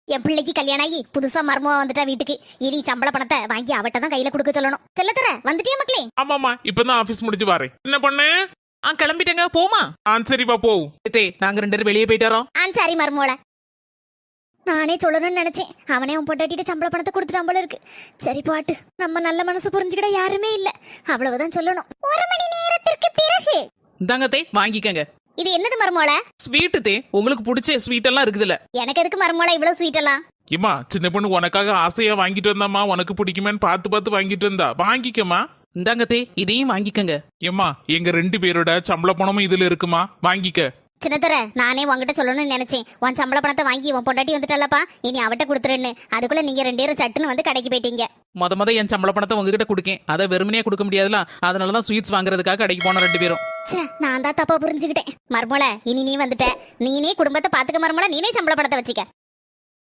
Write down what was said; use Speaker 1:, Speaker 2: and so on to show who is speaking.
Speaker 1: என் பிள்ளைக்கு கல்யாணம் ஆகி புதுசா மருமவா வந்துட்டா வீட்டுக்கு. இனி சம்பள பணத்தை வாங்கி அவட்ட தான் கையில கொடுக்க சொல்லணும். செல்லத்தர வந்துட்டியா மக்களே?
Speaker 2: ஆமாமா, இப்பதான் ஆபீஸ் முடிஞ்சு வரேன். என்ன பண்ணு?
Speaker 3: கிளம்பிட்டேங்க, போமா?
Speaker 2: சரிப்பா போ.
Speaker 3: நாங்க 2 பேரும் வெளியே போயிட்டாரோம்.
Speaker 1: சரி மருமோள. நானே சொல்லணும்னு நினைச்சேன். அவனே அவன் பொண்டாட்டிட்டு சம்பள பணத்தை கொடுத்துட்டான் போல இருக்கு. சரி பாட்டு, நம்ம நல்ல மனசு புரிஞ்சுக்கிட யாருமே இல்ல. அவ்வளவுதான் சொல்லணும். 1 மணி நேரத்திற்கு பிறகு
Speaker 3: இந்தாங்கத்தே, வாங்கிக்கங்க.
Speaker 1: இது என்னது மருமோள?
Speaker 3: ஸ்வீட்டு தே, உங்களுக்கு பிடிச்ச ஸ்வீட் எல்லாம் இருக்குதுல்ல.
Speaker 1: எனக்கு எதுக்கு மருமோள இவ்வளவு ஸ்வீட் எல்லாம்?
Speaker 2: ஏமா, சின்ன பொண்ணு உனக்காக ஆசையா வாங்கிட்டு வந்தாமா, உனக்கு பிடிக்குமேன்னு பார்த்து வாங்கிட்டு வந்தா. வாங்கிக்கமா.
Speaker 3: இந்தாங்கத்தே, இதையும் வாங்கிக்கங்க.
Speaker 2: ஏமா, எங்க 2 பேரோட சம்பள பணமும் இதுல இருக்குமா, வாங்கிக்க.
Speaker 1: சின்னத்தர, நானே உங்ககிட்ட சொல்லணும்னு நினைச்சேன். உன் சம்பள பணத்தை வாங்கி உன் பொண்டாட்டி வந்துட்டாலப்பா, இனி அவட்ட கொடுத்துருன்னு. அதுக்குள்ள நீங்க 2 பேரும் சட்டுன்னு வந்து கடைக்கு போயிட்டீங்க.
Speaker 3: முத என் சம்பள பணத்தை உங்ககிட்ட கொடுக்கேன். அதை வெறுமனையா கொடுக்க முடியாதுல, அதனாலதான் ஸ்வீட்ஸ் வாங்குறதுக்காக கடைக்கு போன 2 பேரும்.
Speaker 1: நான் தான் தப்பா புரிஞ்சுக்கிட்டேன். மருமோள, இனி நீ வந்துட்ட. நீனே குடும்பத்தை பாத்துக்க மருமோள, நீனே சம்பள பணத்தை வச்சுக்க.